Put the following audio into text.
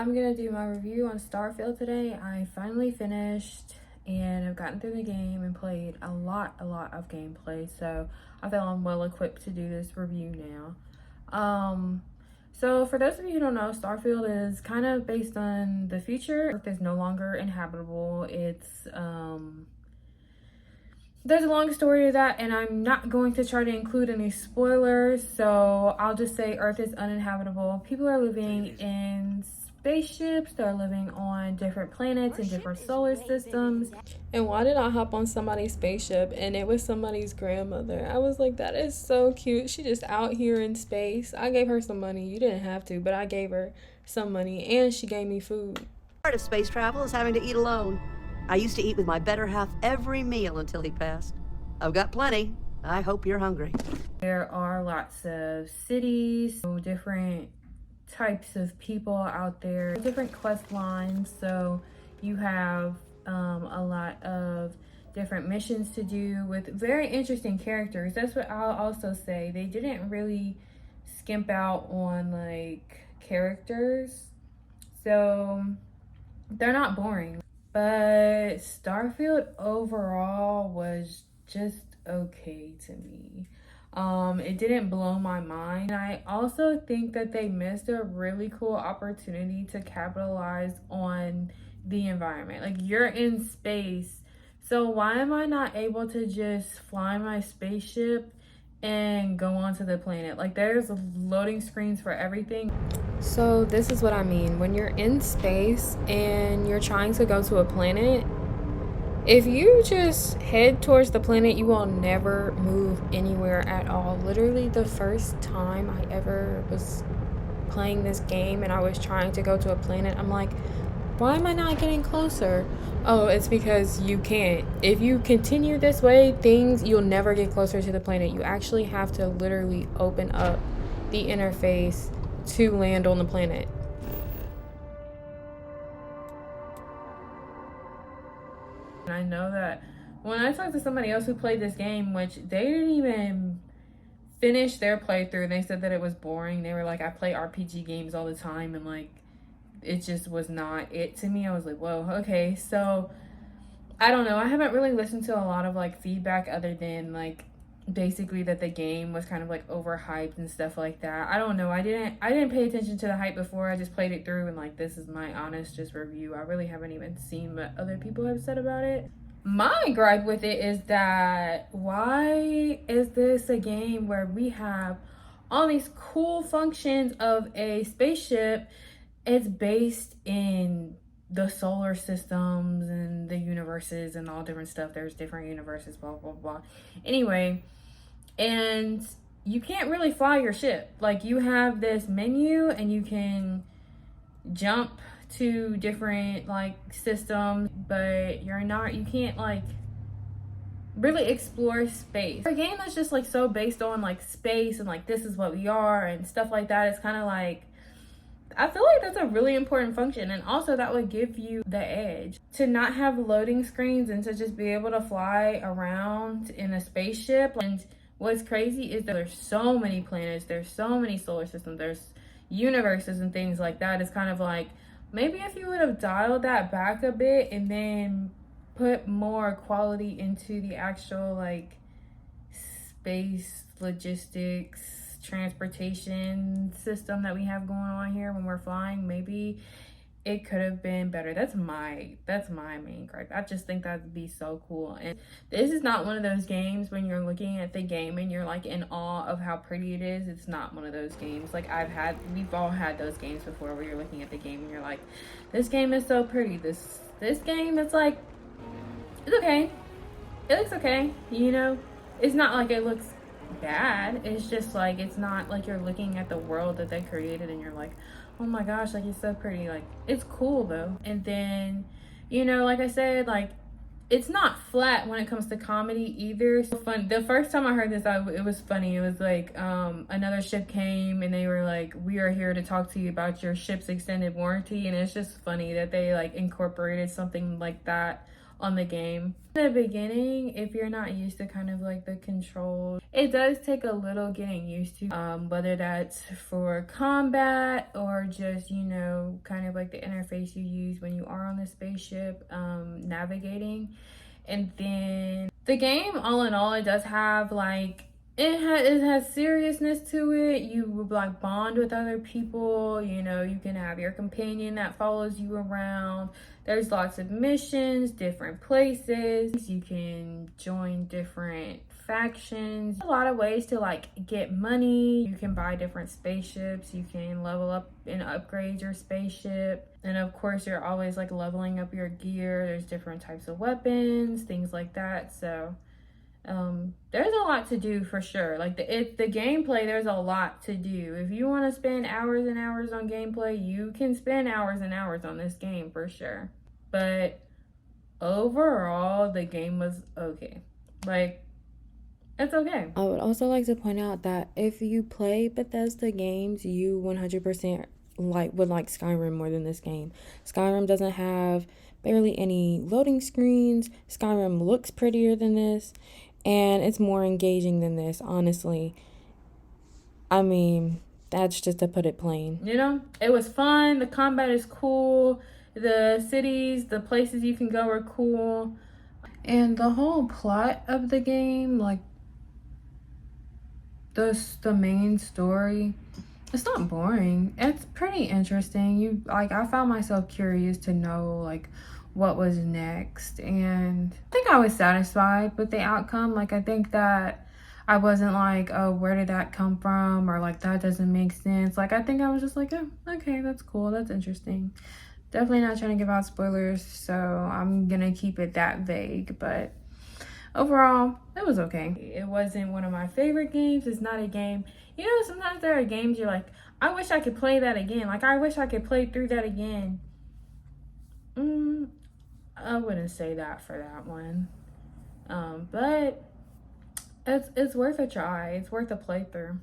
I'm gonna do my review on Starfield today. I finally finished and I've gotten through the game and played a lot of gameplay, so I feel I'm well equipped to do this review now. So for those of you who don't know, Starfield is kind of based on the future. Earth is no longer inhabitable. There's a long story to that, and I'm not going to try to include any spoilers, so I'll just say Earth is uninhabitable. People are living in spaceships, they're living on different planets and different solar systems. And why did I hop on somebody's spaceship and it was somebody's grandmother? I was like, that is so cute. She just out here in space. I gave her some money. You didn't have to, but I gave her some money and she gave me food. Part of space travel is having to eat alone. I used to eat with my better half every meal until he passed. I've got plenty. I hope you're hungry. There are lots of cities, different types of people out there, different quest lines. So you have a lot of different missions to do with very interesting characters. That's what I'll also say. They didn't really skimp out on like characters, so they're not boring. But Starfield overall was just okay to me. It didn't blow my mind. I also think that they missed a really cool opportunity to capitalize on the environment. Like, you're in space, so why am I not able to just fly my spaceship and go onto the planet? Like, there's loading screens for everything. So this is what I mean. When you're in space and you're trying to go to a planet, if you just head towards the planet, you will never move anywhere at all. Literally, the first time I ever was playing this game and I was trying to go to a planet, I'm like, why am I not getting closer? Oh, it's because you can't. If you continue this way, you'll never get closer to the planet. You actually have to literally open up the interface to land on the planet. And I know that when I talked to somebody else who played this game, which they didn't even finish their playthrough, they said that it was boring. They were like, I play RPG games all the time, and like, it just was not it to me. I was like, whoa, okay. So I don't know. I haven't really listened to a lot of like feedback other than like basically that the game was kind of like overhyped and stuff like that. I don't know. I didn't pay attention to the hype before. I just played it through, and like, this is my honest just review. I really haven't even seen what other people have said about it. My gripe with it is that why is this a game where we have all these cool functions of a spaceship? It's based in the solar systems and the universes and all different stuff. There's different universes, blah blah blah. Anyway, and you can't really fly your ship. Like, you have this menu and you can jump to different like systems, but you can't like really explore space. For a game that's just like so based on like space and like, this is what we are and stuff like that, it's kind of like, I feel like that's a really important function, and also that would give you the edge to not have loading screens and to just be able to fly around in a spaceship. And what's crazy is that there's so many planets, there's so many solar systems, there's universes and things like that. It's kind of like, maybe if you would have dialed that back a bit and then put more quality into the actual like space logistics transportation system that we have going on here when we're flying, maybe it could have been better. That's my main gripe. I just think that'd be so cool. And this is not one of those games when you're looking at the game and you're like in awe of how pretty it is. It's not one of those games. Like, we've all had those games before where you're looking at the game and you're like, this game is so pretty. This game, it's like, it's okay. It looks okay, you know? It's not like it looks bad. It's just like, it's not like you're looking at the world that they created and you're like, oh my gosh, like, it's so pretty. Like, it's cool though. And then, you know, like I said, like, it's not flat when it comes to comedy either. So fun. The first time I heard this, it was funny. It was like, another ship came and they were like, we are here to talk to you about your ship's extended warranty. And it's just funny that they like incorporated something like that on the game. In the beginning, if you're not used to kind of like the controls, it does take a little getting used to, whether that's for combat or just, you know, kind of like the interface you use when you are on the spaceship, navigating. And then the game, all in all, it does have like, it has seriousness to it. You like bond with other people, you know, you can have your companion that follows you around. There's lots of missions, different places. You can join different factions. A lot of ways to like get money. You can buy different spaceships. You can level up and upgrade your spaceship. And of course, you're always like leveling up your gear. There's different types of weapons, things like that. So there's a lot to do for sure. Like the gameplay, there's a lot to do. If you want to spend hours and hours on gameplay, you can spend hours and hours on this game for sure. But overall, the game was okay. Like, it's okay. I would also like to point out that if you play Bethesda games, you 100% would like Skyrim more than this game. Skyrim doesn't have barely any loading screens. Skyrim looks prettier than this, and it's more engaging than this, honestly. I mean, that's just to put it plain. You know, it was fun. The combat is cool. The cities, the places you can go are cool. And the whole plot of the game, like the main story, it's not boring. It's pretty interesting. I found myself curious to know like what was next, and I think I was satisfied with the outcome. Like, I think that I wasn't like, oh, where did that come from, or like that doesn't make sense. Like, I think I was just like, oh, okay, that's cool, that's interesting. Definitely not trying to give out spoilers, so I'm gonna keep it that vague, but overall, it was okay. It wasn't one of my favorite games. It's not a game. You know, sometimes there are games you're like, I wish I could play that again. Like, I wish I could play through that again. I wouldn't say that for that one. But it's worth a try. It's worth a playthrough.